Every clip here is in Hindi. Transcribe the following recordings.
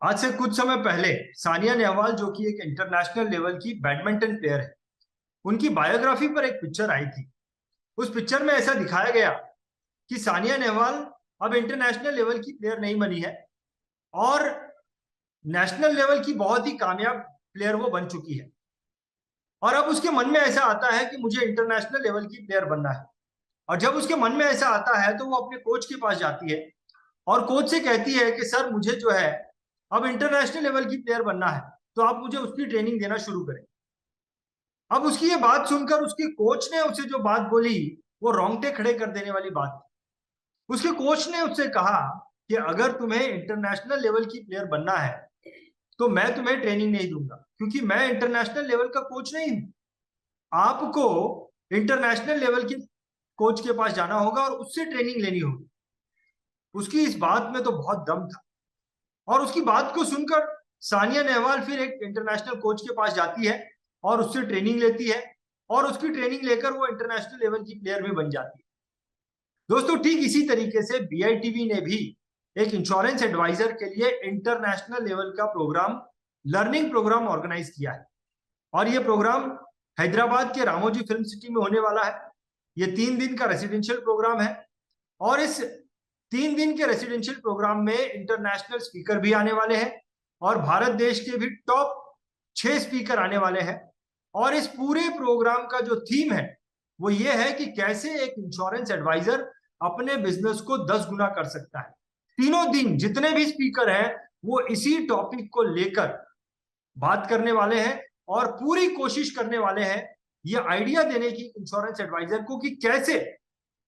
आज से कुछ समय पहले सानिया नेहवाल जो कि एक इंटरनेशनल लेवल की बैडमिंटन प्लेयर है, उनकी बायोग्राफी पर एक पिक्चर आई थी। उस पिक्चर में ऐसा दिखाया गया कि सानिया नेहवाल अब इंटरनेशनल लेवल की प्लेयर नहीं बनी है और नेशनल लेवल की बहुत ही कामयाब प्लेयर वो बन चुकी है। और अब उसके मन में ऐसा आता है कि मुझे इंटरनेशनल लेवल की प्लेयर बनना है। और जब उसके मन में ऐसा आता है तो वो अपने कोच के पास जाती है और कोच से कहती है कि सर मुझे जो है अब इंटरनेशनल लेवल की प्लेयर बनना है, तो आप मुझे उसकी ट्रेनिंग देना शुरू करें। अब उसकी ये बात सुनकर उसके कोच ने उसे जो बात बोली वो रोंगटे खड़े कर देने वाली बात थी। उसके कोच ने उससे कहा कि अगर तुम्हें इंटरनेशनल लेवल की प्लेयर बनना है तो मैं तुम्हें ट्रेनिंग नहीं दूंगा, क्योंकि मैं इंटरनेशनल लेवल का कोच नहीं हूं। आपको इंटरनेशनल लेवल के कोच के पास जाना होगा और उससे ट्रेनिंग लेनी होगी। उसकी इस बात में तो बहुत दम था और उसकी बात को सुनकर सानिया नेहवाल फिर एक इंटरनेशनल कोच के पास जाती है और उससे ट्रेनिंग लेती है और उसकी ट्रेनिंग लेकर वो इंटरनेशनल लेवल की प्लेयर भी बन जाती है। दोस्तों, ठीक इसी तरीके से बीआईटीवी ने भी एक इंश्योरेंस एडवाइजर के लिए इंटरनेशनल लेवल का प्रोग्राम, लर्निंग प्रोग्राम ऑर्गेनाइज किया है। और ये प्रोग्राम हैदराबाद के रामोजी फिल्म सिटी में होने वाला है। ये 3 दिन का रेसिडेंशियल प्रोग्राम है और इस 3 दिन के रेसिडेंशियल प्रोग्राम में इंटरनेशनल स्पीकर भी आने वाले हैं और भारत देश के भी टॉप 6 स्पीकर आने वाले हैं। और इस पूरे प्रोग्राम का जो थीम है वो ये है कि कैसे एक इंश्योरेंस एडवाइजर अपने बिजनेस को 10 गुना कर सकता है। तीनों दिन जितने भी स्पीकर हैं वो इसी टॉपिक को लेकर बात करने वाले हैं और पूरी कोशिश करने वाले हैं ये आइडिया देने की इंश्योरेंस एडवाइजर को कि कैसे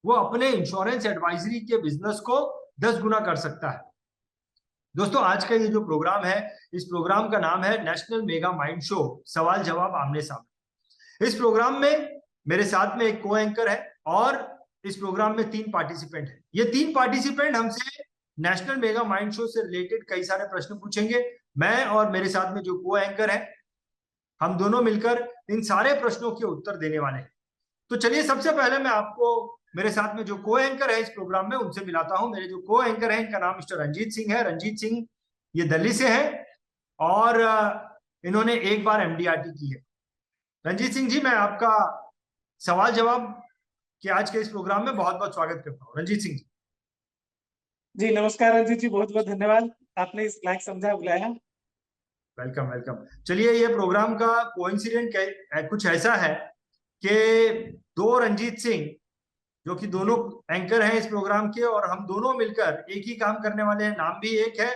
वो अपने इंश्योरेंस एडवाइजरी के बिजनेस को 10 गुना कर सकता है। दोस्तों, आज का ये जो प्रोग्राम है, इस प्रोग्राम का नाम है नेशनल मेगा माइंड शो, सवाल जवाब आमने सामने। इस प्रोग्राम में मेरे साथ में एक को एंकर है और इस प्रोग्राम में 3 पार्टिसिपेंट हैं। ये 3 पार्टिसिपेंट हमसे नेशनल मेगा माइंड शो से रिलेटेड कई सारे प्रश्न पूछेंगे। मैं और मेरे साथ में जो को एंकर है, हम दोनों मिलकर इन सारे प्रश्नों के उत्तर देने वाले हैं। तो चलिए, सबसे पहले मैं आपको मेरे साथ में जो को एंकर है इस प्रोग्राम में उनसे मिलाता हूं। मेरे जो को एंकर है इनका नाम मिस्टर रंजीत सिंह है। रंजीत सिंह ये दिल्ली से है और इन्होंने एक बार एमडीआरटी की है। रंजीत सिंह जी, मैं आपका सवाल जवाब के आज के इस प्रोग्राम में बहुत बहुत स्वागत करता हूँ। रंजीत सिंह जी। जी नमस्कार रंजीत जी, बहुत बहुत धन्यवाद, आपने इस लायक समझा बुलाया। Welcome welcome. चलिए, ये प्रोग्राम का कोइंसिडेंट कुछ ऐसा है कि दो रंजीत सिंह जो कि दोनों एंकर हैं इस प्रोग्राम के और हम दोनों मिलकर एक ही काम करने वाले हैं। नाम भी एक है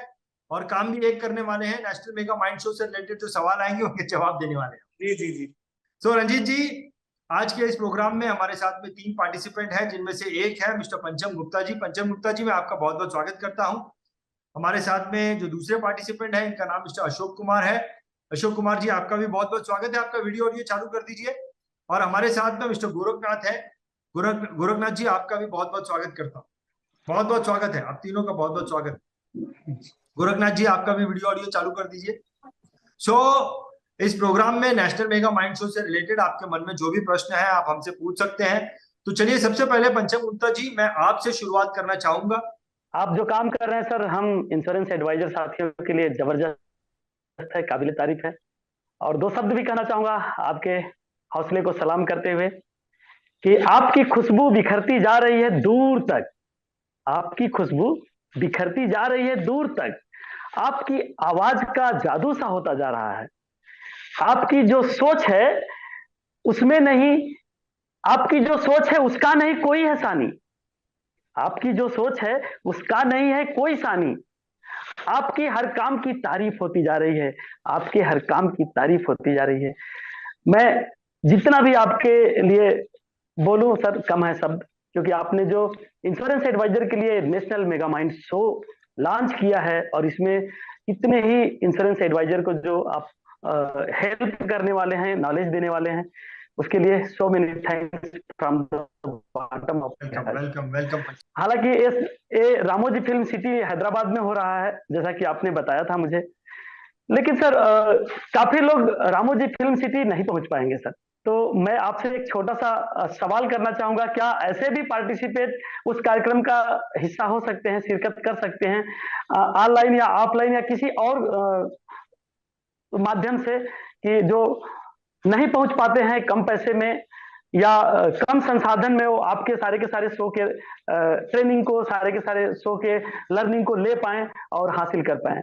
और काम भी एक करने वाले हैं। नेशनल मेगा माइंड शो से रिलेटेड जो सवाल आएंगे उनके जवाब देने वाले हैं। जी जी जी। सो रंजीत जी, आज के इस प्रोग्राम में हमारे साथ में 3 पार्टिसिपेंट हैं, जिनमें से एक है मिस्टर पंचम गुप्ता जी। पंचम गुप्ता जी, मैं आपका बहुत बहुत स्वागत करता हूं। हमारे साथ में जो दूसरे पार्टिसिपेंट है इनका नाम मिस्टर अशोक कुमार है। अशोक कुमार जी, आपका भी बहुत बहुत स्वागत है। आपका वीडियो ऑडियो चालू कर दीजिए। और हमारे साथ में मिस्टर गोरखनाथ है। गोरखनाथ जी, आपका भी बहुत बहुत स्वागत करता हूँ। बहुत बहुत स्वागत है, आप तीनों का बहुत बहुत स्वागत है। गोरखनाथ जी, आपका भी वीडियो ऑडियो चालू कर दीजिए। सो इस प्रोग्राम में नेशनल मेगा माइंड शो से रिलेटेड आपके मन में जो भी प्रश्न है आप हमसे पूछ सकते हैं। तो चलिए, सबसे पहले पंचम गुप्ता जी, मैं आपसे शुरुआत करना चाहूंगा। आप जो काम कर रहे हैं सर, हम इंश्योरेंस एडवाइजर साथियों के लिए जबरदस्त है, काबिल तारीफ है। और 2 शब्द भी कहना चाहूंगा आपके हौसले को सलाम करते हुए कि आपकी खुशबू बिखरती जा रही है दूर तक। आपकी खुशबू बिखरती जा रही है दूर तक। आपकी आवाज का जादू सा होता जा रहा है। आपकी जो सोच है उसमें नहीं, आपकी जो सोच है उसका नहीं कोई है सानी। आपकी जो सोच है उसका नहीं है कोई सानी। आपकी हर काम की तारीफ होती जा रही है। आपके हर काम की तारीफ होती जा रही है। मैं जितना भी आपके लिए बोलूं सर कम है शब्द, क्योंकि आपने जो इंश्योरेंस एडवाइजर के लिए national mega mind show launch किया है और इसमें इतने ही इंश्योरेंस एडवाइजर को जो आप हेल्प करने वाले हैं, नॉलेज देने वाले हैं, उसके लिए so many thanks from the bottom of welcome welcome welcome. हालांकि ये रामोजी फिल्म सिटी हैदराबाद में हो रहा है, जैसा कि आपने बताया था मुझे। लेकिन सर काफी लोग रामोजी फिल्म सिटी नहीं पहुंच पाएंगे सर, तो मैं आपसे एक छोटा सा सवाल करना चाहूंगा, क्या ऐसे भी पार्टिसिपेट उस कार्यक्रम का हिस्सा हो सकते हैं, शिरकत कर सकते हैं ऑनलाइन या ऑफलाइन या किसी और माध्यम से, कि जो नहीं पहुंच पाते हैं कम पैसे में या कम संसाधन में, वो आपके के सारे शो के ट्रेनिंग को, सारे के सारे शो के लर्निंग को ले पाएं और हासिल कर पाएं?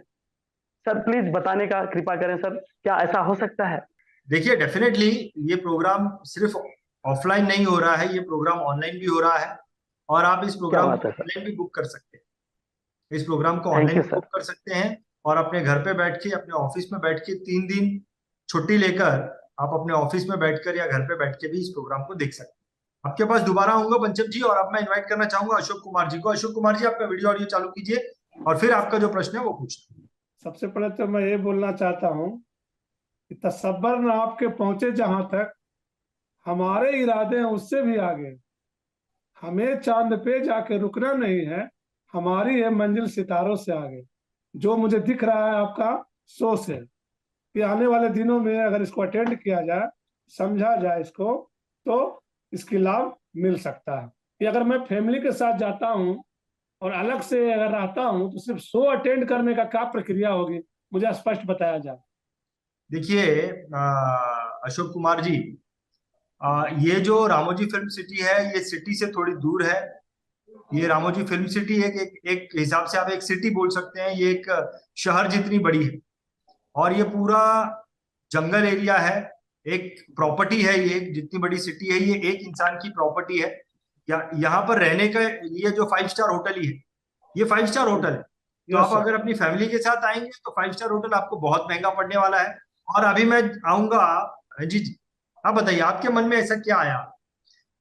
सर प्लीज बताने का कृपा करें सर, क्या ऐसा हो सकता है? देखिए, डेफिनेटली ये प्रोग्राम सिर्फ ऑफलाइन नहीं हो रहा है, ये प्रोग्राम ऑनलाइन भी हो रहा है। और आप इस क्या प्रोग्राम बात को है सर, ऑनलाइन भी बुक कर सकते हैं। इस प्रोग्राम को थैंक ऑनलाइन यू भी सर। बुक कर सकते हैं और अपने घर पे बैठ के, अपने ऑफिस में बैठ के 3 दिन छुट्टी लेकर आप अपने ऑफिस में बैठकर या घर पे बैठ के भी इस प्रोग्राम को देख सकते हैं। आपके पास दोबारा आऊंगा पंचम जी, और अब मैं इनवाइट करना चाहूंगा अशोक कुमार जी को। अशोक कुमार जी, आपका वीडियो ऑडियो चालू कीजिए और फिर आपका जो प्रश्न है वो पूछिए। सबसे पहले तो मैं ये बोलना चाहता हूँ कि तसब्बर न आपके पहुंचे जहां तक, हमारे इरादे हैं उससे भी आगे। हमें चांद पे जाके रुकना नहीं है, हमारी है मंजिल सितारों से आगे। जो मुझे दिख रहा है आपका शो से, कि आने वाले दिनों में अगर इसको अटेंड किया जाए, समझा जाए इसको, तो इसकी लाभ मिल सकता है। कि अगर मैं फैमिली के साथ जाता हूँ और अलग से अगर रहता हूँ तो सिर्फ शो अटेंड करने का क्या प्रक्रिया होगी, मुझे स्पष्ट बताया जाए। देखिए अशोक कुमार जी, ये जो रामोजी फिल्म सिटी है, ये सिटी से थोड़ी दूर है। ये रामोजी फिल्म सिटी एक हिसाब से आप एक सिटी बोल सकते हैं। ये एक शहर जितनी बड़ी है और ये पूरा जंगल एरिया है। एक प्रॉपर्टी है, ये जितनी बड़ी सिटी है ये एक इंसान की प्रॉपर्टी है। यहाँ पर रहने के लिए जो 5 स्टार होटल ही है, ये 5 स्टार होटल है। तो आप अगर अपनी फैमिली के साथ आएंगे तो 5 स्टार होटल आपको बहुत महंगा पड़ने वाला है। और अभी मैं आऊंगा जी, आप बताइए आपके मन में ऐसा क्या आया,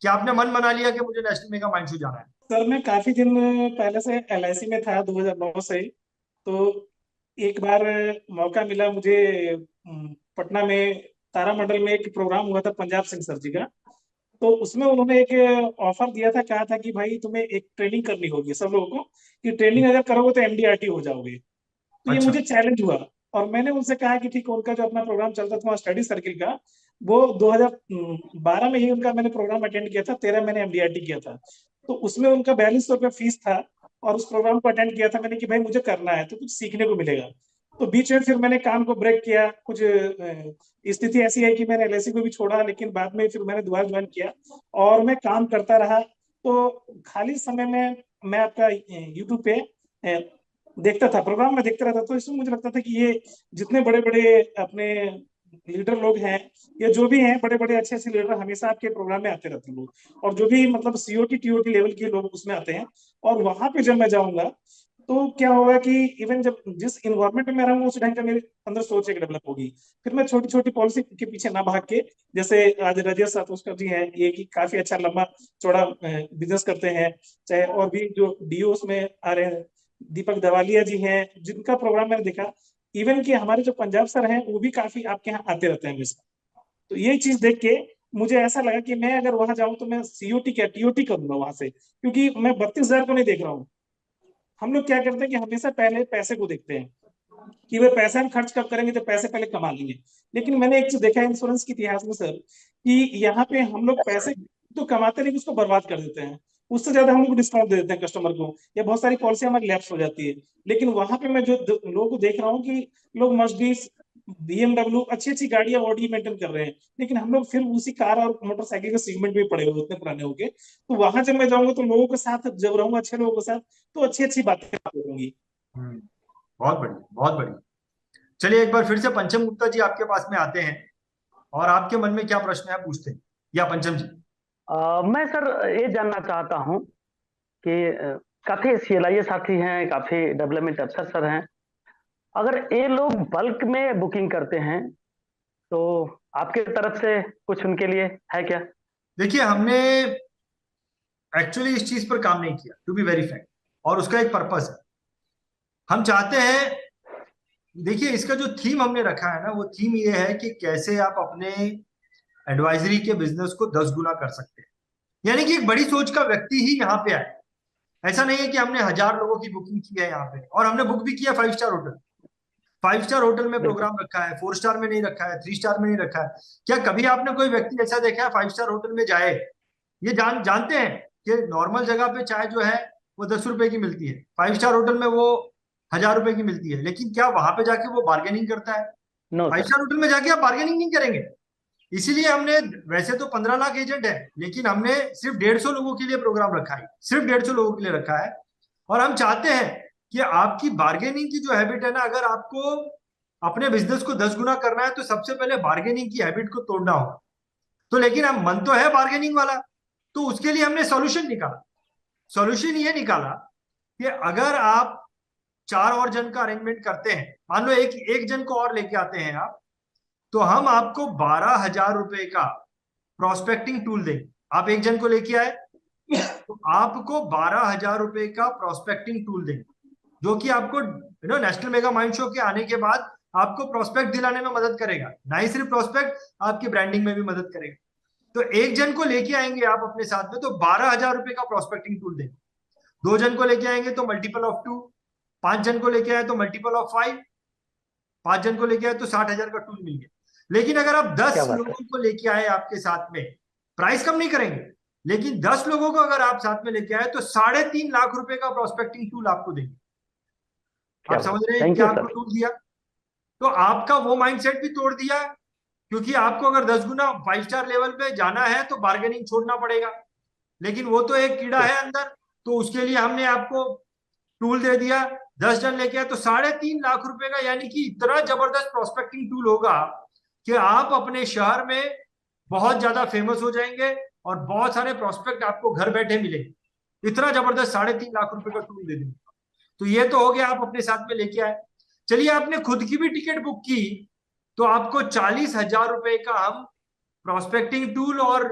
क्या आपने मन बना लिया कि मुझे नेशनल मेगा माइंड शो जाना है? सर मैं काफी दिन पहले से एलआईसी में था, 2009 से। तो एक बार मौका मिला मुझे, पटना में तारामंडल में एक प्रोग्राम हुआ था पंजाब सिंह सर जी का। तो उसमें उन्होंने एक ऑफर दिया था, कहा था कि भाई तुम्हें एक ट्रेनिंग करनी होगी सब लोगों को, कि ट्रेनिंग अगर करोगे तो एमडीआरटी हो जाओगे। तो ये अच्छा। मुझे चैलेंज हुआ और मैंने उनसे कहा कि ठीक है, उनका जो अपना प्रोग्राम चलता था स्टडी सर्किल का, वो 2012 में ही उनका मैंने प्रोग्राम अटेंड किया था, 13 मैंने एमडीआरटी किया था। तो उसमें उनका 4200 रुपये फीस था और उस प्रोग्राम को अटेंड किया था मैंने कि भाई मुझे करना है तो कुछ सीखने को मिलेगा। तो बीच में फिर मैंने काम को ब्रेक किया। कुछ स्थिति ऐसी है कि मैंने एलआईसी को भी छोड़ा, लेकिन बाद में फिर मैंने दोबारा ज्वाइन किया और मैं काम करता रहा। तो खाली समय में मैं आपका यूट्यूब पे देखता था, प्रोग्राम में देखता रहता। तो इसमें मुझे लगता था कि ये जितने बड़े बड़े अपने लीडर लोग हैं, ये जो भी हैं बड़े बड़े अच्छे अच्छे लीडर, हमेशा आपके प्रोग्राम में आते रहते हैं लोग। और जो भी मतलब सीओटी टीओटी लेवल के लोग उसमें आते हैं। और वहां पे जब मैं जाऊंगा तो क्या होगा कि इवन जब जिस इन्वायरमेंट में रहूंगा उस ढंग का मेरे अंदर सोच एक डेवलप होगी। फिर मैं छोटी छोटी पॉलिसी के पीछे ना भाग के, जैसे आज राजेश सातोस्कर जी हैं, ये कि काफी अच्छा लंबा चौड़ा बिजनेस करते हैं, चाहे और भी जो डीओ में आ रहे हैं, दीपक दवालिया जी हैं, जिनका प्रोग्राम मैंने देखा। इवन कि हमारे जो पंजाब सर हैं वो भी काफी आपके यहाँ आते रहते हैं हमेशा। तो ये चीज देख के मुझे ऐसा लगा कि मैं अगर वहां जाऊं तो मैं सीओटी क्या टीओटी करूंगा वहां से, क्योंकि मैं 32,000 को नहीं देख रहा हूँ। हम लोग क्या करते हैं कि हमेशा पहले पैसे को देखते हैं कि वे पैसे हम खर्च कब करेंगे, तो पैसे पहले कमा लेंगे। लेकिन मैंने एक चीज देखा है इंश्योरेंस के इतिहास में सर, कि यहाँ पे हम लोग पैसे तो कमाते नहीं, उसको बर्बाद कर देते हैं। उससे ज्यादा हम लोग डिस्काउंट दे देते हैं कस्टमर को, या बहुत सारी पॉलिसी हमारी लैप्स हो जाती है। लेकिन वहां पे मैं जो लोगों को देख रहा हूँ कि लोग मर्सिडीज बीएमडब्ल्यू अच्छी अच्छी गाड़ियां ऑडी मेंटेन कर रहे हैं, लेकिन हम लोग फिर उसी कार और मोटरसाइकिल के सेगमेंट में पड़े हुए उतने पुराने होके। तो वहां जब मैं जाऊंगा तो लोगों के साथ जब रहूंगा, अच्छे लोगों के साथ, तो अच्छी अच्छी बातें होंगी। बहुत बढ़िया, बहुत बढ़िया। चलिए एक बार फिर से पंचम गुप्ता जी आपके पास में आते हैं और आपके मन में क्या प्रश्न है पूछते हैं, या पंचम जी? मैं सर ये जानना चाहता हूँ कि काफी सीएलआईए साथी हैं, काफी डेवलपमेंट अफसर सर हैं, अगर ये लोग बल्क में बुकिंग करते हैं तो आपके तरफ से कुछ उनके लिए है क्या? देखिए, हमने एक्चुअली इस चीज पर काम नहीं किया, टू बी वेरी फ्रैंक, और उसका एक पर्पस है। हम चाहते हैं, देखिए इसका जो थीम हमने रखा है ना, वो थीम ये है कि कैसे आप अपने एडवाइजरी के बिजनेस को 10 गुना कर सकते हैं। यानी कि एक बड़ी सोच का व्यक्ति ही यहाँ पे आए। ऐसा नहीं है कि हमने 1000 लोगों की बुकिंग की है यहाँ पे और हमने बुक भी किया 5 स्टार होटल। 5 स्टार होटल में प्रोग्राम रखा है, 4 स्टार में नहीं रखा है, 3 स्टार में नहीं रखा है। क्या कभी आपने कोई व्यक्ति ऐसा देखा है 5 स्टार होटल में जाए? ये जानते हैं कि नॉर्मल जगह पे चाय जो है वो 10 रुपए की मिलती है, 5 स्टार होटल में वो 1000 रुपए की मिलती है। लेकिन क्या वहां पे जाके वो बार्गेनिंग करता है? No 5 sir. स्टार होटल में जाके आप बार्गेनिंग नहीं करेंगे। इसीलिए हमने, वैसे तो 15 लाख एजेंट है, लेकिन हमने सिर्फ 150 लोगों के लिए प्रोग्राम रखा है, सिर्फ 150 लोगों के लिए रखा है। और हम चाहते हैं कि आपकी बार्गेनिंग की जो हैबिट है ना, अगर आपको अपने बिजनेस को 10 गुना करना है तो सबसे पहले बार्गेनिंग की हैबिट को तोड़ना होगा। तो लेकिन हम मन तो है बार्गेनिंग वाला, तो उसके लिए हमने सॉल्यूशन निकाला। सॉल्यूशन ये निकाला कि अगर आप 4 और जन का अरेंजमेंट करते हैं, मान लो एक जन को और लेके आते हैं आप, तो हम आपको 12,000 रुपए का प्रोस्पेक्टिंग टूल देंगे। आप एक जन को लेके आए तो आपको 12,000 रुपए का प्रोस्पेक्टिंग टूल देंगे, जो कि आपको नेशनल मेगा माइंड शो के आने के बाद आपको प्रोस्पेक्ट दिलाने में मदद करेगा, ना ही सिर्फ प्रोस्पेक्ट, आपकी ब्रांडिंग में भी मदद करेगा। तो एक जन को लेके आएंगे आप अपने साथ में तो 12,000 रुपए का प्रोस्पेक्टिंग टूल देंगे। 2 जन को लेके आएंगे तो मल्टीपल ऑफ 2, 5 जन को लेके आए तो मल्टीपल ऑफ 5, 5 जन को लेके आए तो 60,000 का टूल मिल गया। लेकिन अगर आप 10 लोगों को लेके आए आपके साथ में, प्राइस कम नहीं करेंगे, लेकिन 10 लोगों को अगर आप साथ में लेके आए तो 3.5 लाख रुपए का प्रोस्पेक्टिंग टूल आपको देंगे। आप समझ रहे हैं क्या आपको टूल दिया? तो आपका वो माइंडसेट भी तोड़ दिया, क्योंकि आपको अगर 10 गुना 5 स्टार लेवल पे जाना है तो बार्गेनिंग छोड़ना पड़ेगा, लेकिन वो तो एक कीड़ा है अंदर, तो उसके लिए हमने आपको टूल दे दिया। 10 जन लेके आए तो 3.5 लाख रुपए का, यानी कि इतना जबरदस्त प्रोस्पेक्टिंग टूल होगा कि आप अपने शहर में बहुत ज्यादा फेमस हो जाएंगे और बहुत सारे प्रोस्पेक्ट आपको घर बैठे मिलेंगे। इतना जबरदस्त 3.5 लाख रुपए का टूल दे देंगे। तो ये तो हो गया, आप अपने साथ में लेके आए। चलिए आपने खुद की भी टिकट बुक की तो आपको 40,000 रुपए का हम प्रोस्पेक्टिंग टूल और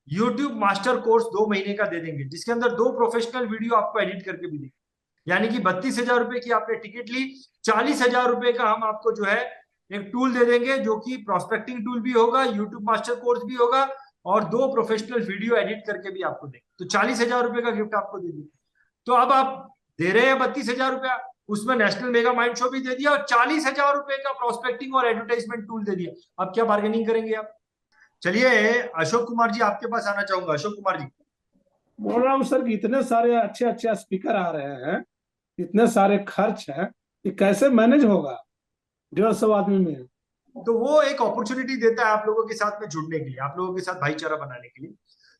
यूट्यूब मास्टर कोर्स 2 महीने का दे देंगे, जिसके अंदर 2 प्रोफेशनल वीडियो आपको एडिट करके भी देंगे। यानी कि 32,000 रुपए की आपने टिकट ली, 40,000 रुपए का हम आपको जो है एक टूल दे देंगे, जो कि प्रोस्पेक्टिंग टूल भी होगा, यूट्यूब मास्टर कोर्स भी होगा और 2 प्रोफेशनल वीडियो एडिट करके भी आपको देंगे। तो 40,000 रुपए का गिफ्ट आपको दे देंगे। तो अब आप दे रहे हैं 32,000 रुपया, उसमें नेशनल मेगा माइंड शो भी दे दिया और 40,000 रुपए का प्रोस्पेक्टिंग और एडवर्टाइजमेंट टूल दे दिया। अब क्या बार्गेनिंग करेंगे आप? चलिए अशोक कुमार जी आपके पास आना चाहूंगा। अशोक कुमार जी, बोल रहा हूँ सर कि इतने सारे अच्छे अच्छे स्पीकर आ रहे हैं, इतने सारे खर्च है, ये कैसे मैनेज होगा 150 आदमी में? तो वो एक अपॉर्चुनिटी देता है आप लोगों के साथ में जुड़ने के लिए, आप लोगों के साथ भाईचारा बनाने के लिए।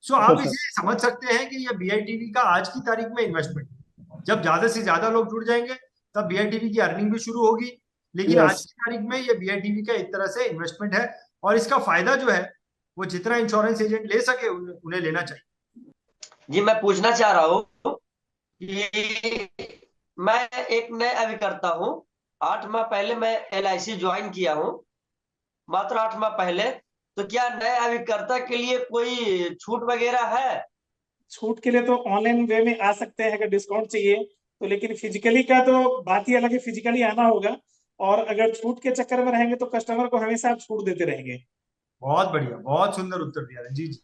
सो आप इसे समझ सकते हैं कि ये BITV का आज की तारीख में इन्वेस्टमेंट, जब ज्यादा से ज्यादा लोग जुड़ जाएंगे तब BITV की अर्निंग भी शुरू होगी, लेकिन आज की तारीख में ये BITV का एक तरह से इन्वेस्टमेंट है। और इसका फायदा जो है वो जितना इंश्योरेंस एजेंट ले सके उन्हें लेना चाहिए। जी मैं पूछना चाह रहा हूँ कि मैं एक नए अभिकर्ता हूँ, 8 माह पहले मैं LIC ज्वाइन किया हूँ, मात्र 8 माह पहले। तो क्या नए अभिकर्ता के लिए कोई छूट वगैरह है? छूट के लिए तो ऑनलाइन वे में आ सकते हैं अगर डिस्काउंट चाहिए तो, लेकिन फिजिकली का तो बात ही अलग है, फिजिकली आना होगा। और अगर छूट के चक्कर में रहेंगे तो कस्टमर को हमेशा आप छूट देते रहेंगे। बहुत बढ़िया, बहुत सुंदर उत्तर दिया जी जी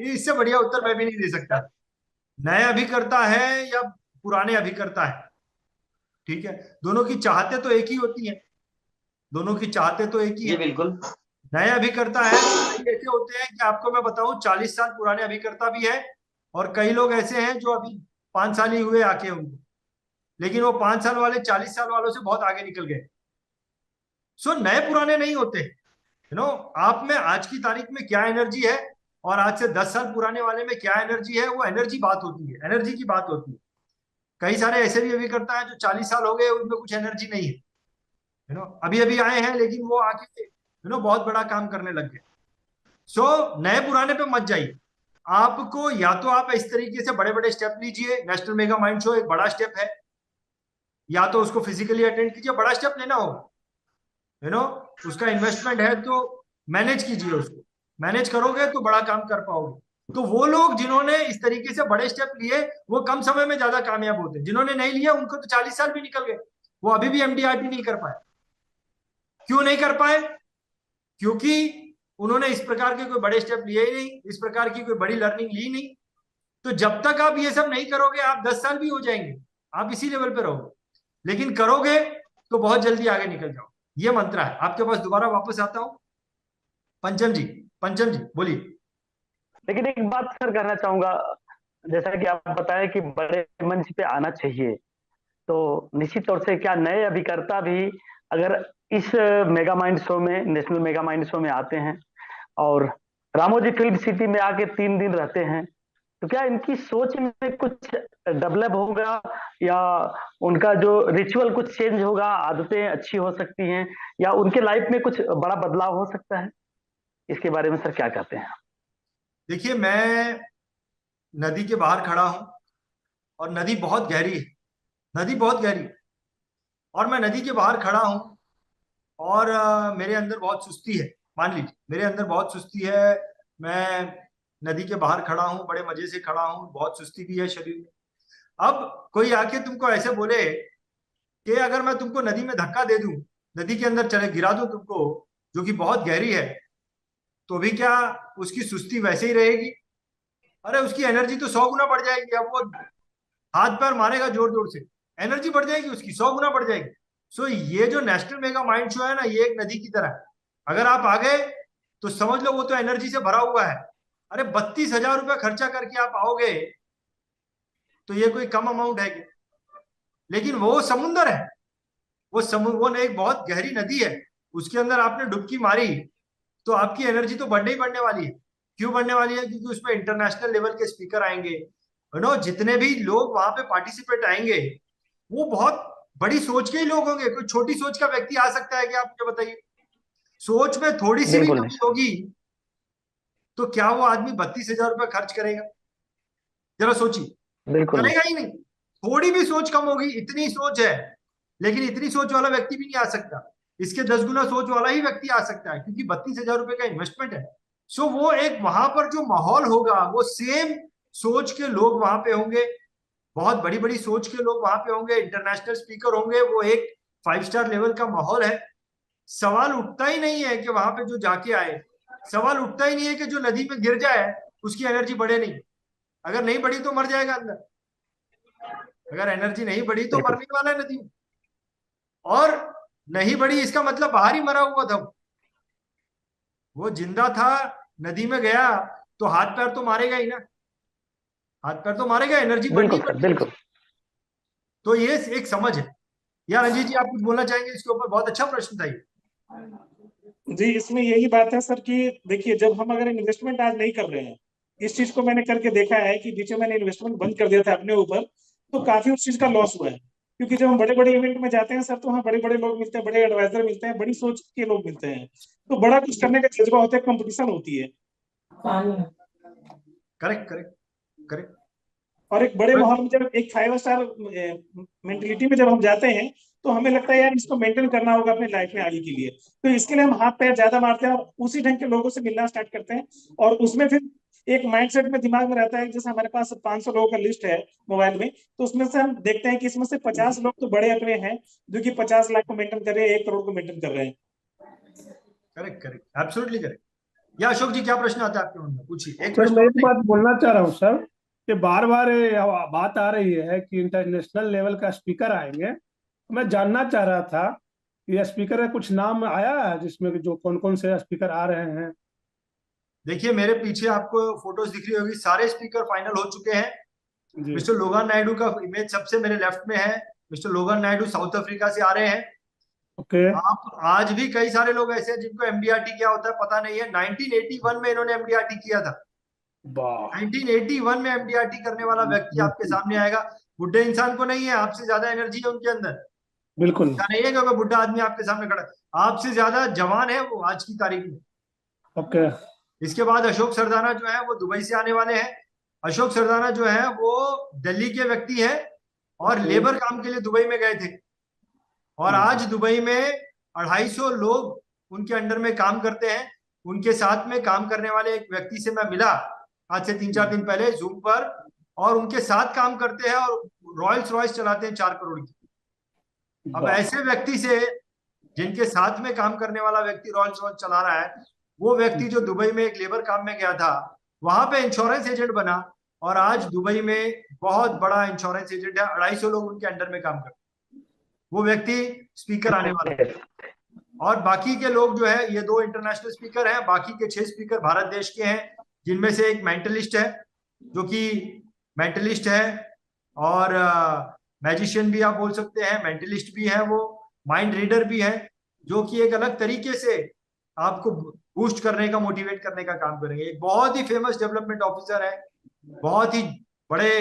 इससे बढ़िया उत्तर मैं भी नहीं दे सकता। नए अभिकर्ता है या पुराने अभिकर्ता है, ठीक है, दोनों की चाहते तो एक ही होती है, दोनों की चाहते तो एक ही है। बिल्कुल। नए अभिकर्ता है तो ऐसे होते हैं कि आपको मैं बताऊं 40 साल पुराने अभिकर्ता भी है, और कई लोग ऐसे हैं जो अभी 5 साल ही हुए आके उनको, लेकिन वो 5 साल वाले 40 साल वालों से बहुत आगे निकल गए। सो नए पुराने नहीं होते, आप में आज की तारीख में क्या एनर्जी है और आज से 10 साल पुराने वाले में क्या एनर्जी है, वो एनर्जी बात होती है, एनर्जी की बात होती है। कई सारे ऐसे भी अभिकर्ता हैं जो 40 साल हो गए, उनमें कुछ एनर्जी नहीं है, अभी अभी आए हैं लेकिन वो आके बहुत बड़ा काम करने लग गए। सो नए पुराने पे मत जाइए। आपको या तो आप इस तरीके से बड़े बड़े स्टेप लीजिए, नेशनल मेगा माइंड शो एक बड़ा स्टेप है, या तो उसको फिजिकली अटेंड कीजिए, बड़ा स्टेप लेना होगा, उसका इन्वेस्टमेंट है तो मैनेज कीजिए, उसको मैनेज करोगे तो बड़ा काम कर पाओगे। तो वो लोग जिन्होंने इस तरीके से बड़े स्टेप लिए वो कम समय में ज्यादा कामयाब होते हैं, जिन्होंने नहीं लिया उनको तो 40 साल भी निकल गए, वो अभी भी MDRT नहीं कर पाए। क्यों नहीं कर पाए? क्योंकि उन्होंने इस प्रकार के कोई बड़े स्टेप लिए ही नहीं, इस प्रकार की कोई बड़ी लर्निंग ली नहीं। तो जब तक आप ये सब नहीं करोगे, आप 10 साल भी हो जाएंगे, आप इसी लेवल पे रहोगे, लेकिन करोगे तो बहुत जल्दी आगे निकल जाओ। ये मंत्र है। आपके पास दोबारा वापस आता हूं पंचम जी। पंचम जी बोलिए। लेकिन एक बात सर कहना चाहूंगा, जैसा कि आप बताएं कि बड़े मंच पे आना चाहिए, तो निश्चित तौर से क्या नए अभिकर्ता भी अगर इस मेगा माइंड शो में, नेशनल मेगा माइंड शो में आते हैं और रामोजी फिल्म सिटी में आके 3 दिन रहते हैं, तो क्या इनकी सोच में कुछ डेवलप होगा, या उनका जो रिचुअल कुछ चेंज होगा, आदतें अच्छी हो सकती हैं, या उनके लाइफ में कुछ बड़ा बदलाव हो सकता है? इसके बारे में सर क्या कहते हैं? देखिए, मैं नदी के बाहर खड़ा हूं और नदी बहुत गहरी है। नदी बहुत गहरी है और मैं नदी के बाहर खड़ा हूं और मेरे अंदर बहुत सुस्ती है। मान लीजिए मेरे अंदर बहुत सुस्ती है। मैं नदी के बाहर खड़ा हूं, बड़े मजे से खड़ा हूं, बहुत सुस्ती भी है शरीर में। अब कोई आके तुमको ऐसे बोले कि अगर मैं तुमको नदी में धक्का दे दूं, नदी के अंदर चले गिरा दूं तुमको, जो कि बहुत गहरी है, तो भी क्या उसकी सुस्ती वैसे ही रहेगी? अरे उसकी एनर्जी तो 100 गुना बढ़ जाएगी। अब वो हाथ पैर मारेगा जोर जोर से, एनर्जी बढ़ जाएगी उसकी, 100 गुना बढ़ जाएगी। सो ये जो नेशनल मेगा माइंड शो है ना, ये एक नदी की तरह है। अगर आप आ गए तो समझ लो वो तो एनर्जी से भरा हुआ है। अरे 32,000 रुपया खर्चा करके आप आओगे तो ये कोई कम अमाउंट है क्या? लेकिन वो समुंदर है, वो एक बहुत गहरी नदी है, उसके अंदर आपने डुबकी मारी तो आपकी एनर्जी तो बढ़ने ही बढ़ने वाली है। क्यों बढ़ने वाली है? क्योंकि उसमें इंटरनेशनल लेवल के स्पीकर आएंगे। जितने भी लोग वहां पे पार्टिसिपेट आएंगे वो बहुत बड़ी सोच के ही लोग होंगे। कोई छोटी सोच का व्यक्ति आ सकता है क्या? आप मुझे बताइए। सोच में थोड़ी सी भी बिल्कुल कमी नहीं। होगी तो क्या वो आदमी 32,000 रुपया खर्च करेगा? जरा सोचिए। बिल्कुल नहीं। करेगा ही नहीं। थोड़ी भी सोच कम होगी, इतनी सोच है, लेकिन इतनी सोच वाला व्यक्ति भी नहीं आ सकता। इसके 10 गुना सोच वाला ही व्यक्ति आ सकता है, क्योंकि 32,000 रुपए का इन्वेस्टमेंट है। सो वो एक वहां पर जो माहौल होगा, वो सेम सोच के लोग वहां पे होंगे, बहुत बड़ी बड़ी सोच के लोग वहां पे होंगे, इंटरनेशनल स्पीकर होंगे। वो एक 5 स्टार लेवल का माहौल है। सवाल उठता ही नहीं है कि वहां पे जो जाके आए, सवाल उठता ही नहीं है कि जो नदी में गिर जाए उसकी एनर्जी बढ़े नहीं। अगर नहीं बढ़ी तो मर जाएगा अंदर। अगर एनर्जी नहीं बढ़ी तो बिल्कुल। मरने वाला है नदी में। और नहीं बढ़ी इसका मतलब बाहर ही मरा हुआ था। वो जिंदा था, नदी में गया तो हाथ पैर तो मारेगा ही ना। हाथ पैर तो मारेगा, एनर्जी बढ़नी बिल्कुल ही सर, बढ़नी है बिल्कुल। उसकी। तो ये एक समझ है। या रंजीत जी, आप कुछ बोलना चाहेंगे इसके ऊपर? बहुत अच्छा प्रश्न था ये। जी, इसमें यही बात है सर कि देखिए, जब हम अगर इन्वेस्टमेंट आज नहीं कर रहे हैं, इस चीज को मैंने करके देखा है कि बीच में मैंने इन्वेस्टमेंट बंद कर दिया था अपने ऊपर, तो काफी उस चीज का लॉस हुआ है। क्योंकि जब हम बड़े बड़े इवेंट में जाते हैं सर, तो वहाँ बड़े बड़े लोग मिलते हैं, बड़े एडवाइजर मिलते हैं, बड़ी सोच के लोग मिलते हैं, तो बड़ा कुछ करने का जज्बा होता है, कंपटीशन होती है। Correct correct correct. और एक बड़े माहौल में, जब एक 5 स्टार मेंटेलिटी में जब हम जाते हैं, तो हमें लगता है यार इसको मेंटेन करना होगा अपने लाइफ में आगे के लिए। तो इसके लिए हम हाथ पैर ज्यादा मारते हैं और उसी ढंग के लोगों से मिलना स्टार्ट करते हैं। और उसमें फिर एक माइंडसेट में दिमाग में रहता है, जैसे हमारे पास 500 लोगों का लिस्ट है मोबाइल में, तो उसमें से हम देखते हैं कि इसमें से 50 लोग तो बड़े अपने हैं, जो कि 50 लाख को मेंटेन कर रहे हैं, 1 करोड़ को मेंटेन कर रहे हैं। Correct correct, absolutely correct. या अशोक जी, क्या प्रश्न आता है आपके मन में? पूछिए। एक सर प्रश्न मैं और एक नहीं? बात बोलना चाह रहा हूँ सर, कि बार बार बात आ रही है कि इंटरनेशनल लेवल का स्पीकर आएंगे। मैं जानना चाह रहा था कि स्पीकर का कुछ नाम आया है जिसमें कि जो कौन कौन से स्पीकर आ रहे हैं? देखिए, मेरे पीछे आपको फोटोज दिख रही होगी, सारे स्पीकर फाइनल हो चुके हैं। जी। मिस्टर लोगान नायडू का इमेज सबसे मेरे लेफ्ट में है। Mister Logan Naidu south Africa से आ रहे हैं। ओके। आप आज भी कई सारे लोग ऐसे हैं जिनको एमडीआरटी क्या होता है पता नहीं है। 1981 में इन्होंने एमडीआरटी किया था। वाह। 1981 में एमडीआरटी करने वाला व्यक्ति आपके सामने आएगा। बुढ़े इंसान को नहीं है, आपसे ज्यादा एनर्जी है उनके अंदर। बिल्कुल। क्या नहीं है कि अगर बुढ़ा आदमी आपके सामने खड़ा है, आपसे ज्यादा जवान है वो आज की तारीख में। ओके। इसके बाद अशोक सरदाना जो है वो दुबई से आने वाले हैं। अशोक सरदाना जो है वो दिल्ली के व्यक्ति हैं और लेबर काम के लिए दुबई में गए थे। और आज दुबई में 250 लोग उनके अंडर में काम करते हैं। उनके साथ में काम करने वाले एक व्यक्ति से मैं मिला आज से 3-4 दिन पहले जूम पर, और उनके साथ काम करते हैं और रॉयल्स रॉयस चलाते हैं 4 करोड़ की। अब ऐसे व्यक्ति से, जिनके साथ में काम करने वाला व्यक्ति रॉयल्स रॉयस चला रहा है, वो व्यक्ति जो दुबई में एक लेबर काम में गया था, वहां पे इंश्योरेंस एजेंट बना और आज दुबई में बहुत बड़ा इंश्योरेंस एजेंट है। 250 लोग उनके अंडर में काम करते हैं। वो व्यक्ति स्पीकर आने वाला है। और बाकी के लोग जो है, ये 2 इंटरनेशनल स्पीकर हैं, बाकी के 6 स्पीकर भारत देश के हैं, जिनमें से एक मेंटलिस्ट है, जो कि मेंटलिस्ट है और मैजिशियन भी आप बोल सकते हैं, मेंटलिस्ट भी है, वो माइंड रीडर भी है, जो कि एक अलग तरीके से आपको बूस्ट करने का, मोटिवेट करने का काम करेंगे। एक बहुत ही फेमस डेवलपमेंट ऑफिसर है, बहुत ही बड़े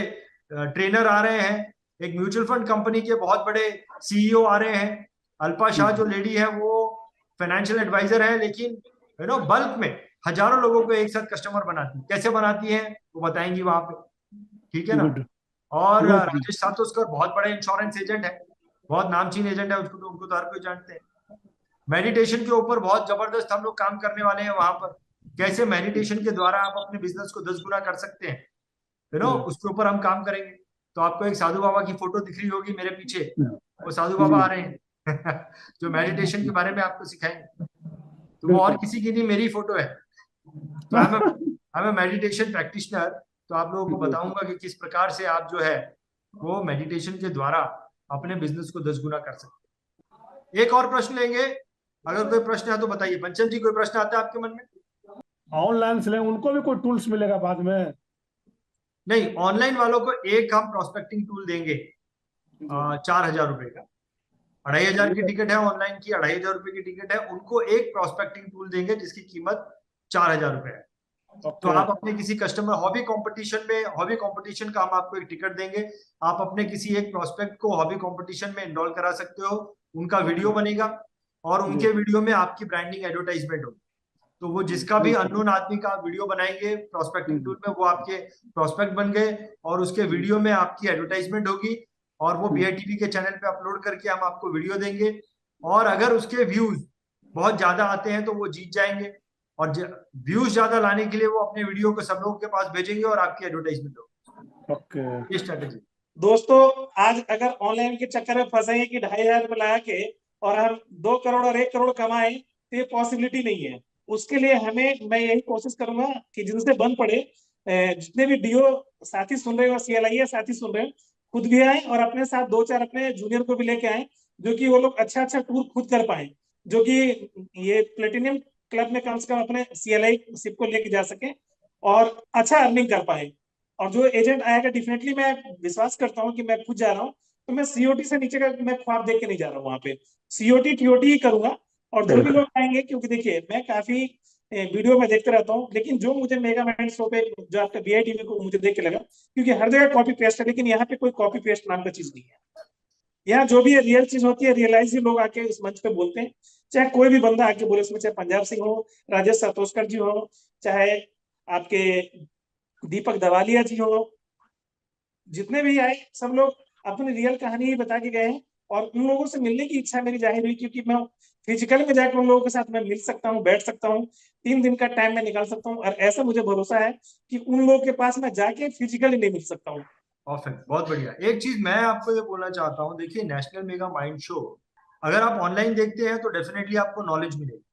ट्रेनर आ रहे हैं, एक म्यूचुअल फंड कंपनी के बहुत बड़े सीईओ आ रहे हैं। अल्पा शाह जो लेडी है वो फाइनेंशियल एडवाइजर है, लेकिन बल्क में हजारों लोगों को एक साथ कस्टमर बनाती है। कैसे बनाती है वो बताएंगी वहां पे, ठीक है ना। और राजेश सातोस्कर बहुत बड़े इंश्योरेंस एजेंट है, बहुत नामचीन एजेंट है, उनको तो हर कोई जानते हैं। मेडिटेशन के ऊपर बहुत जबरदस्त हम लोग काम करने वाले हैं वहां पर, कैसे मेडिटेशन के द्वारा आप अपने बिजनेस को 10 गुना कर सकते हैं, उसके ऊपर हम काम करेंगे। तो आपको एक साधु बाबा की फोटो दिख रही होगी मेरे पीछे, वो साधु बाबा आ रहे हैं जो मेडिटेशन के बारे में आपको सिखाएंगे। तो वो और किसी की नहीं, मेरी फोटो है। तो आई एम मेडिटेशन प्रैक्टिशनर। तो आप लोगों को बताऊंगा कि किस प्रकार से आप जो है वो मेडिटेशन के द्वारा अपने बिजनेस को 10 गुना कर सकते हैं। एक और प्रश्न लेंगे, अगर कोई प्रश्न है तो बताइए। पंचम जी, कोई प्रश्न आता है आपके मन में? ऑनलाइन से उनको भी कोई टूल्स मिलेगा बाद में? नहीं, ऑनलाइन वालों को एक हम प्रोस्पेक्टिंग टूल देंगे 4,000 रुपए का। 2,500 की टिकट है ऑनलाइन की, 2,500 रुपए की टिकट है, उनको एक प्रोस्पेक्टिंग टूल देंगे जिसकी कीमत 4,000 रुपए है। तो आप अपने किसी कस्टमर हॉबी कंपटीशन का हम आपको एक टिकट देंगे, आप अपने किसी एक प्रोस्पेक्ट को हॉबी कंपटीशन में इनरोल करा सकते हो, उनका वीडियो बनेगा और उनके वीडियो में आपकी ब्रांडिंग एडवर्टाइजमेंट होगी। तो वो जिसका भी अननोन आदमी का वीडियो बनाएंगे प्रोस्पेक्टिंग टूल में, वो आपके प्रोस्पेक्ट बन गए और उसके वीडियो में आपकी एडवर्टाइजमेंट होगी और वो BITV के चैनल पे अपलोड करके हम आपको वीडियो देंगे। और अगर उसके व्यूज बहुत ज्यादा आते हैं तो वो जीत जाएंगे, और व्यूज ज्यादा लाने के लिए वो अपने वीडियो को सब लोगों के पास भेजेंगे और आपकी एडवर्टाइजमेंट होगी। ये स्ट्रेटेजी। दोस्तों, आज अगर ऑनलाइन के चक्कर में फंसे हैं कि 2,500 रुपए लगा के और हम 2 करोड़ और 1 करोड़ कमाएं, तो ये पॉसिबिलिटी नहीं है। उसके लिए मैं यही कोशिश करूंगा कि जिनसे बन पड़े, जितने भी डीओ साथी सुन रहे हो, CLIA साथी सुन रहे हो, खुद भी आए और अपने साथ 2-4 अपने जूनियर को भी लेके आए, जो कि वो लोग अच्छा टूर खुद कर पाए, जो कि ये प्लेटिनियम क्लब में कम से कम अपने CLI शिप को लेके जा सके और अच्छा अर्निंग कर पाए। और जो एजेंट आएगा, डेफिनेटली मैं विश्वास करता हूँ कि मैं खुद जा रहा हूँ, तो मैं COT से नीचे का मैं ख्वाब देख के नहीं जा रहा हूँ वहां पे, COT TOT ही करूंगा। और जो भी लोग आएंगे, क्योंकि देखिए मैं काफी वीडियो में देखते रहता हूँ, लेकिन जो मुझे मेगा माइंड शो पे जो आपका BITV को मुझे देख के लगा, क्योंकि हर जगह कॉपी पेस्ट है, लेकिन यहाँ पे कोई कॉपी पेस्ट नाम का चीज नहीं है। यहाँ जो भी रियल चीज होती है, रियलाइज ही लोग आके इस मंच पे बोलते हैं, चाहे कोई भी बंदा आके बोले, इसमें चाहे पंजाब सिंह हो, राजेश सातोस्कर जी हो, चाहे आपके दीपक दवालिया जी हो, जितने भी आए सब लोग अपनी रियल कहानी ही बता के गए हैं। और उन लोगों से मिलने की इच्छा मेरी जाहिर हुई, क्योंकि मैं फिजिकल में जाकर उन लोगों के साथ मैं मिल सकता हूँ, बैठ सकता हूँ, 3 दिन का टाइम मैं निकाल सकता हूँ। और ऐसा मुझे भरोसा है कि उन लोगों के पास मैं जाके फिजिकली नहीं मिल सकता हूँ। परफेक्ट, बहुत बढ़िया। एक चीज मैं आपको ये बोलना चाहता हूँ, देखिए नेशनल मेगा माइंड शो अगर आप ऑनलाइन देखते हैं तो डेफिनेटली आपको नॉलेज मिलेगी,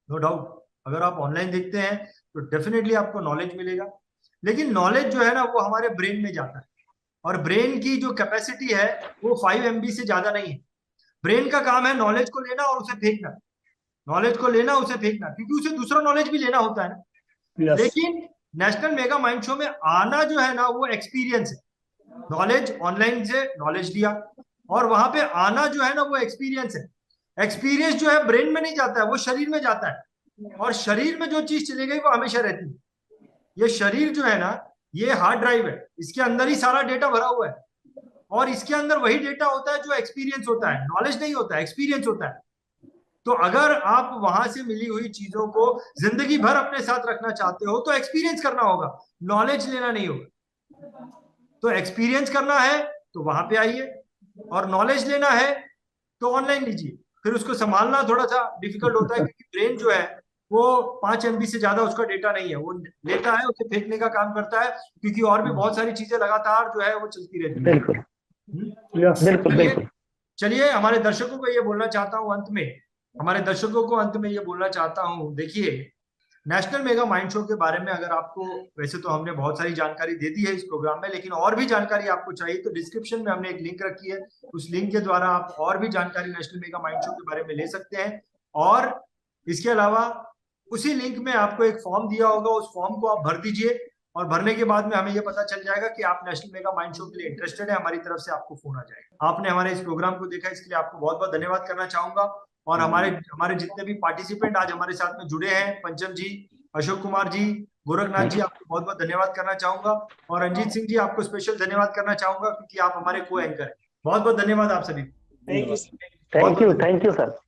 नो डाउट। अगर आप ऑनलाइन देखते हैं तो डेफिनेटली आपको नॉलेज मिलेगा, लेकिन नॉलेज जो है ना वो हमारे ब्रेन में जाता है, और ब्रेन की जो कैपेसिटी है वो 5 MB से ज्यादा नहीं है। ब्रेन का काम है नॉलेज को लेना और उसे फेंकना, नॉलेज को लेना उसे फेंकना, क्योंकि उसे दूसरा नॉलेज भी लेना होता है ना। लेकिन नेशनल मेगा माइंड शो में आना जो है ना वो एक्सपीरियंस है। नॉलेज ऑनलाइन से नॉलेज लिया, और वहां पे आना जो है ना वो एक्सपीरियंस है। एक्सपीरियंस जो है ब्रेन में नहीं जाता है, वो शरीर में जाता है, और शरीर में जो चीज चली गई वो हमेशा रहती है। ये शरीर जो है ना ये हार्ड ड्राइव है, इसके अंदर ही सारा डेटा भरा हुआ है, और इसके अंदर वही डेटा होता है जो एक्सपीरियंस होता है, नॉलेज नहीं होता है, एक्सपीरियंस होता है। तो अगर आप वहां से मिली हुई चीजों को जिंदगी भर अपने साथ रखना चाहते हो तो एक्सपीरियंस करना होगा, नॉलेज लेना नहीं होगा। तो एक्सपीरियंस करना है तो वहां पे आइए, और नॉलेज लेना है तो ऑनलाइन लीजिए। फिर उसको संभालना थोड़ा सा डिफिकल्ट होता है, क्योंकि ब्रेन जो है वो 5 MB से ज्यादा उसका डेटा नहीं है, वो लेता है उसे फेंकने का काम करता है, क्योंकि और भी बहुत सारी चीजें लगातार जो है वो चलती रहती है। बिल्कुल। चलिए हमारे दर्शकों को ये बोलना चाहता हूँ अंत में, हमारे दर्शकों को अंत में ये बोलना चाहता हूँ, देखिए नेशनल मेगा माइंड शो के बारे में अगर आपको, वैसे तो हमने बहुत सारी जानकारी दे दी है इस प्रोग्राम में, लेकिन और भी जानकारी आपको चाहिए तो डिस्क्रिप्शन में हमने एक लिंक रखी है, उस लिंक के द्वारा आप और भी जानकारी नेशनल मेगा माइंड शो के बारे में ले सकते हैं। और इसके अलावा उसी लिंक में आपको एक फॉर्म दिया होगा, उस फॉर्म को आप भर दीजिए और भरने के बाद में हमें यह पता चल जाएगा कि आप नेशनल मेगा माइंड शो के लिए इंटरेस्टेड है। हमारी तरफ से आपको फोन आ जाएगा। आपने हमारे इस प्रोग्राम को देखा, इसके लिए आपको बहुत बहुत धन्यवाद करना चाहूंगा। और हमारे जितने भी पार्टिसिपेंट आज हमारे साथ में जुड़े हैं, पंचम जी, अशोक कुमार जी, गोरखनाथ जी, आपको बहुत बहुत धन्यवाद करना चाहूंगा। और रंजीत सिंह जी, आपको स्पेशल धन्यवाद करना चाहूंगा क्योंकि आप हमारे को एंकर हैं। बहुत बहुत धन्यवाद आप सभी। Thank you. Thank you sir.